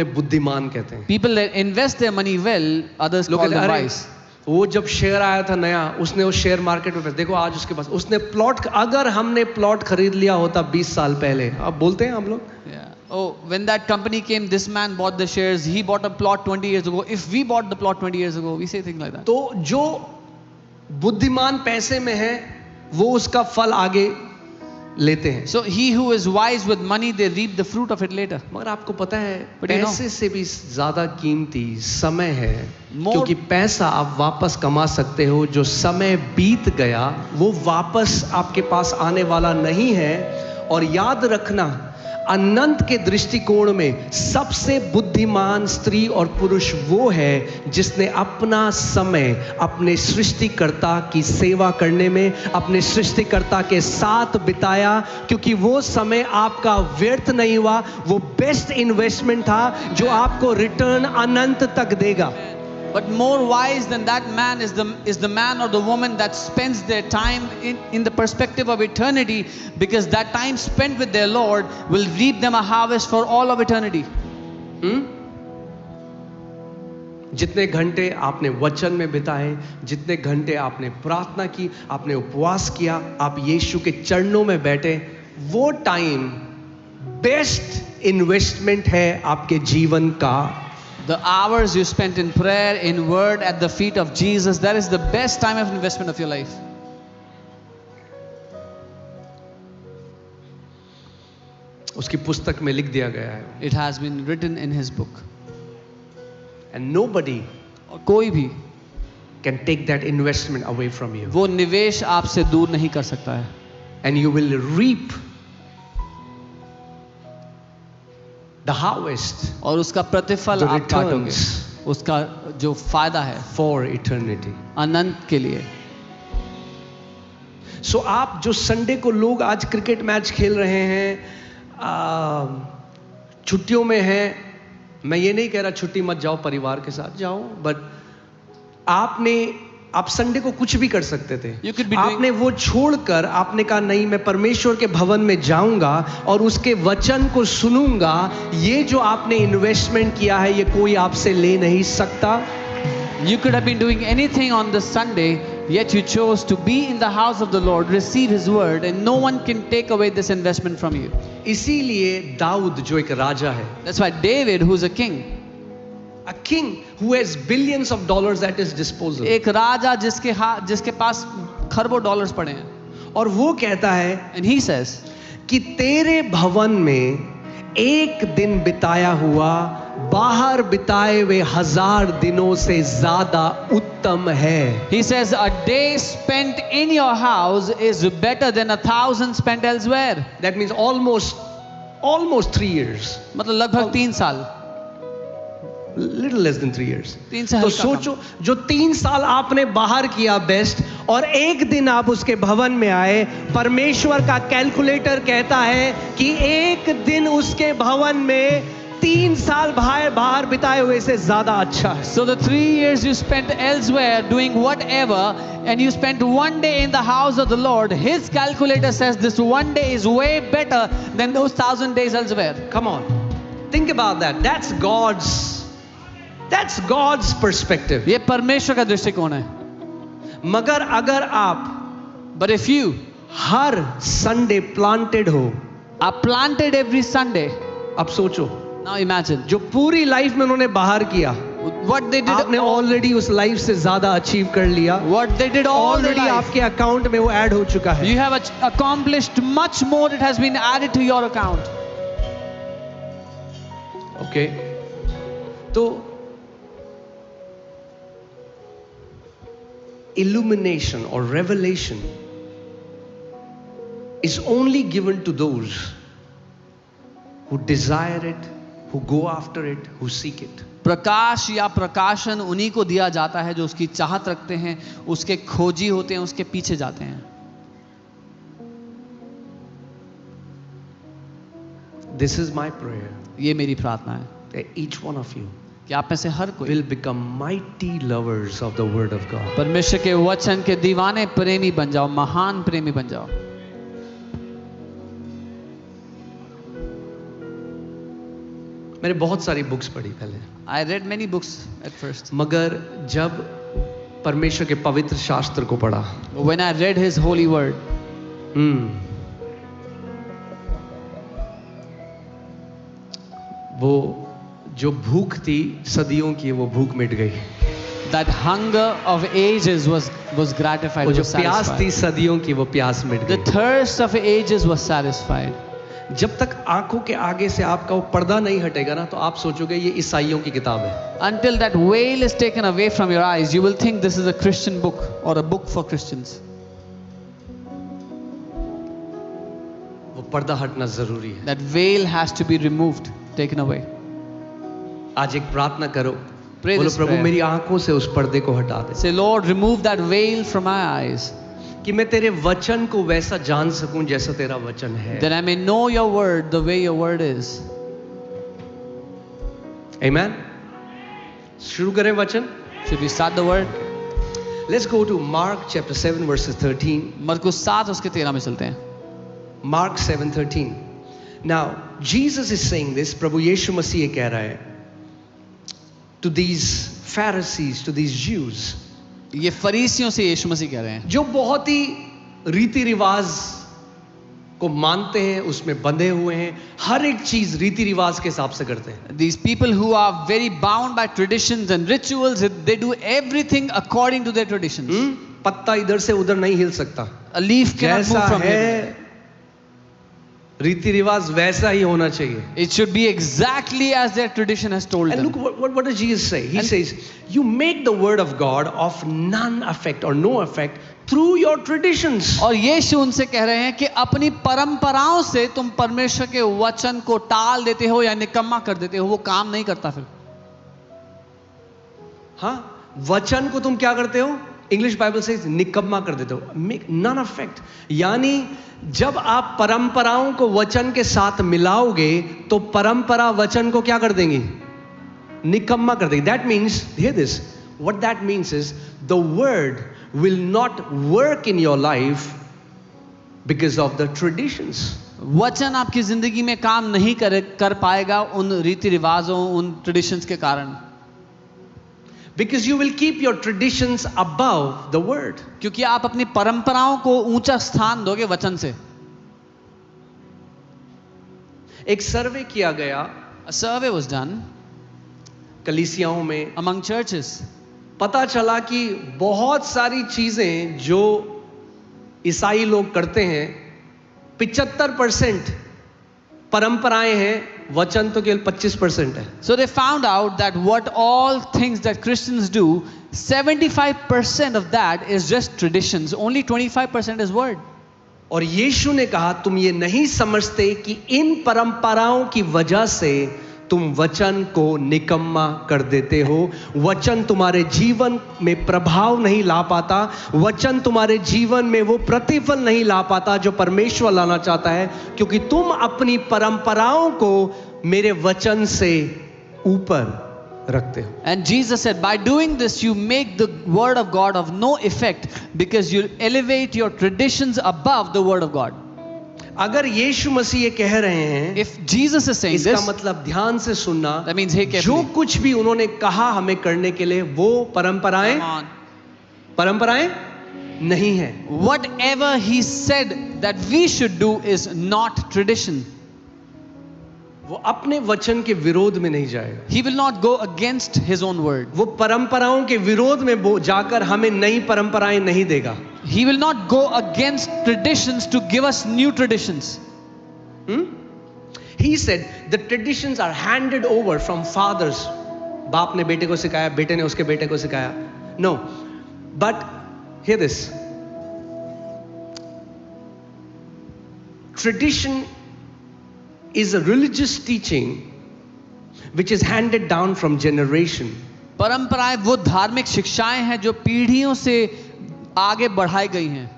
बुद्धिमान कहते हैं। People that invest their money well, others लोग call कहते them हैं, wise. अरे वो जब शेयर आया था नया, उसने वो शेयर मार्केट में देखो आज उसके पास, उसने प्लॉट, अगर हमने प्लॉट खरीद लिया होता 20 साल पहले, अब बोलते हैं हम लोग, Yeah. Oh, when that company came, this man bought the shares. He bought a plot 20 years ago. If we bought the plot 20 years ago, we say things like that. तो जो बुद्धिमान पैसे में है वो उसका फल आगे लेते हैं। So he who is wise with money, they reap the fruit of it later. मगर आपको पता है But you know, पैसे से भी ज्यादा कीमती समय है, More- क्योंकि पैसा आप वापस कमा सकते हो, जो समय बीत गया वो वापस आपके पास आने वाला नहीं है। और याद रखना, अनंत के दृष्टिकोण में सबसे बुद्धिमान स्त्री और पुरुष वो है जिसने अपना समय अपने सृष्टिकर्ता की सेवा करने में, अपने सृष्टिकर्ता के साथ बिताया, क्योंकि वो समय आपका व्यर्थ नहीं हुआ, वो बेस्ट इन्वेस्टमेंट था जो आपको रिटर्न अनंत तक देगा। But more wise than that man is the man or the woman that spends their time in the perspective of eternity, because that time spent with their Lord will reap them a harvest for all of eternity. जितने घंटे आपने वचन में बिताए, जितने घंटे आपने प्रार्थना की, आपने उपवास किया, आप यीशु के चरणों में बैठे, वो टाइम बेस्ट इन्वेस्टमेंट है आपके जीवन का। The hours you spent in prayer, in word, at the feet of Jesus, that is the best time of investment of your life. उसकी पुस्तक में लिख दिया गया है, It has been written in his book. and nobody और कोई भी can take that investment away from you, वो निवेश आपसे दूर नहीं कर सकता है। and you will reap the harvest, और उसका प्रतिफल the आप काटोगे, returns उसका जो फायदा है for eternity. अनंत के लिए। सो आप जो संडे को लोग आज क्रिकेट मैच खेल रहे हैं, छुट्टियों में हैं, मैं ये नहीं कह रहा छुट्टी मत जाओ, परिवार के साथ जाओ, बट आप संडे को कुछ भी कर सकते थे। You could be doing- आपने वो छोड़कर आपने कहा नहीं, मैं परमेश्वर के भवन में जाऊंगा और उसके वचन को सुनूंगा। ये जो आपने इन्वेस्टमेंट किया है ये कोई आपसे ले नहीं सकता। You could have been doing anything on this Sunday, yet you chose to be in the house of the Lord, receive his word, and no one can take away this investment from you. इसीलिए दाऊद जो एक राजा है, That's why David, who's a king, a king who has billions of dollars at his disposal, एक राजा जिसके पास खरबों dollars पड़े हैं, और वो कहता है and he says कि तेरे भवन में एक दिन बिताया हुआ बाहर बिताए हुए 1000 दिनों से ज्यादा उत्तम है। He says a day spent in your house is better than 1,000 spent elsewhere. That means almost 3 years, मतलब लगभग 3 साल, little less than 3 years. 3 से तो हल्का सोचो, जो 3 साल आपने बाहर किया बेस्ट, और एक दिन आप उसके भवन में आए, परमेश्वर का कैलकुलेटर कहता है कि एक दिन उसके भवन में 3 साल बाहर बिताए हुए से ज्यादा अच्छा है। So the 3 years you spent elsewhere doing whatever, and you spent one day in the house of the Lord, his calculator says this one day is way better than those 1,000 days elsewhere. Come on, think about that. That's God's perspective. ये परमेश्वर का दृष्टिकोण है। मगर अगर आप But if you her Sunday planted हो, are planted every Sunday, अब सोचो, now imagine जो पूरी लाइफ में उन्होंने बाहर किया, what they did, आपने ऑलरेडी उस लाइफ से ज्यादा अचीव कर लिया, what they did all the already life. आपके अकाउंट में वो ऐड हो चुका है। You have accomplished much more. It has been added to your account. Okay, तो illumination or revelation is only given to those who desire it, who go after it, who seek it. प्रकाश या प्रकाशन उन्हीं को दिया जाता है जो उसकी चाहत रखते हैं, उसके खोजी होते हैं, उसके पीछे जाते हैं। This is my prayer ये मेरी प्रार्थना है that each one of you कि आप में से हर कोई will become mighty lovers of the word of God. परमेश्वर के वचन के दीवाने प्रेमी बन जाओ, महान प्रेमी बन जाओ। मैंने बहुत सारी बुक्स पढ़ी पहले, I read many books at first. मगर जब परमेश्वर के पवित्र शास्त्र को पढ़ा, When I read His holy word, वो जो भूख थी सदियों की, वो भूख मिट गई। that hunger of ages was gratified, वो जो was प्यास थी satisfied. सदियों की, वो प्यास मिट The गई। thirst of ages was satisfied. जब तक आंखों के आगे से आपका वो पर्दा नहीं हटेगा ना, तो आप सोचोगे ये ईसाइयों की किताब है। Until that veil is taken away from your eyes, you will think this is a Christian book or a book for Christians. वो पर्दा हटना जरूरी है। That veil has to be removed, taken away. आज एक प्रार्थना करो, Pray बोलो this प्रभु prayer. मेरी आंखों से उस पर्दे को हटा दे, Say, Lord, remove that veil from my eyes, कि मैं तेरे वचन को वैसा जान सकूं जैसा तेरा वचन है। that I may know your word the way your word is. Amen. शुरू करें वचन। Should we start the word? Let's go to Mark chapter 7 verses 13. मरकुस 7 उसके 13 में चलते हैं. Mark 7:13. Now Jesus is saying this, प्रभु यीशु मसीह ये कह रहा है to these Pharisees, to these Jews, ये फरीसियों से यीशु मसीह कह रहे हैं, जो बहुत ही रीति रिवाज को मानते हैं, उसमें बंधे हुए हैं, हर एक चीज रीति रिवाज के हिसाब से करते हैं। these people who are very bound by traditions and rituals, they do everything according to their traditions. पत्ता इधर से उधर नहीं हिल सकता, A leaf cannot जैसा move from here. है रीति रिवाज वैसा ही होना चाहिए। It should be exactly as their tradition has told And them. look what does Jesus say? He And- says, you make the word of God of none effect or no effect through your traditions. और यीशु उनसे कह रहे हैं कि अपनी परंपराओं से तुम परमेश्वर के वचन को टाल देते हो या निकम्मा कर देते हो, वो काम नहीं करता फिर। हाँ, वचन को तुम क्या करते हो? इंग्लिश बाइबल से निकम्मा कर देते हो, मेक नन अफेक्ट। यानी जब आप परंपराओं को वचन के साथ मिलाओगे तो परंपरा वचन को क्या कर देंगी? निकम्मा कर देगी। That means, here this, what that means is the word will not work in your life because of the traditions. वचन आपकी जिंदगी में काम नहीं कर पाएगा उन रीति रिवाजों, उन ट्रेडिशंस के कारण, Because you will keep your traditions above the word. क्योंकि आप अपनी परंपराओं को ऊंचा स्थान दोगे वचन से। एक सर्वे किया गया A survey was done कलीसियाओं में, among churches. पता चला कि बहुत सारी चीजें जो ईसाई लोग करते हैं, 75% परंपराएं हैं, वचन तो केवल 25% है। So they found out that what all things that Christians do, 75% of that is just traditions. Only 25% is word. और यीशु ने कहा तुम ये नहीं समझते कि इन परंपराओं की वजह से तुम वचन को निकम्मा कर देते हो। वचन तुम्हारे जीवन में प्रभाव नहीं ला पाता, वचन तुम्हारे जीवन में वो प्रतिफल नहीं ला पाता जो परमेश्वर लाना चाहता है, क्योंकि तुम अपनी परंपराओं को मेरे वचन से ऊपर रखते हो। And Jesus said, by doing this, you make the word of God of no effect because you elevate your traditions above the word of God. अगर यीशु मसीह ये कह रहे हैं, If Jesus is saying इसका this, मतलब ध्यान से सुनना, that means hey जो carefully. कुछ भी उन्होंने कहा हमें करने के लिए वो परंपराएं Come on. परंपराएं नहीं है। Whatever he said that we should do is not tradition. वो अपने वचन के विरोध में नहीं जाएगा, He will not go against his own word. वो परंपराओं के विरोध में जाकर हमें नई परंपराएं नहीं देगा। He will not go against traditions to give us new traditions. He said the traditions are handed over from fathers. बाप ने बेटे को सिखाया, बेटे ने उसके बेटे को सिखाया। No, but hear this. Tradition is a religious teaching which is handed down from generation. परंपराएं वो धार्मिक शिक्षाएं हैं जो पीढ़ियों से आगे बढ़ाई गई हैं।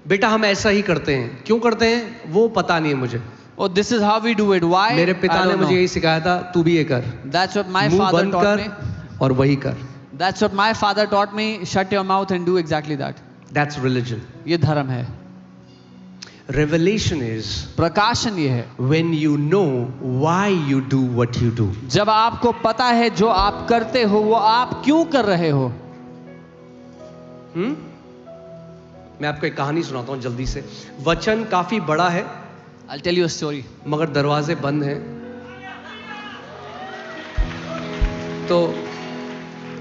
बेटा हम ऐसा ही करते हैं, क्यों करते हैं वो पता नहीं है मुझे। Oh, this is how we do it. Why? मेरे पिता I ने don't मुझे know. यही सिखाया था, तू भी ये कर, That's what my मुंह father बंद taught कर me. और वही कर। That's what my father taught me. Shut your mouth and do exactly that. That's religion. ये धर्म है। Revelation is प्रकाशन ये है, when you know why you do what you do. जब आपको पता है जो आप करते हो वो आप क्यों कर रहे हो। मैं आपको एक कहानी सुनाता हूं जल्दी से। वचन काफी बड़ा है, I'll tell you a story. मगर दरवाजे बंद हैं, तो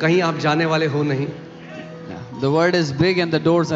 कहीं आप जाने वाले हो नहीं। The word is big and the doors are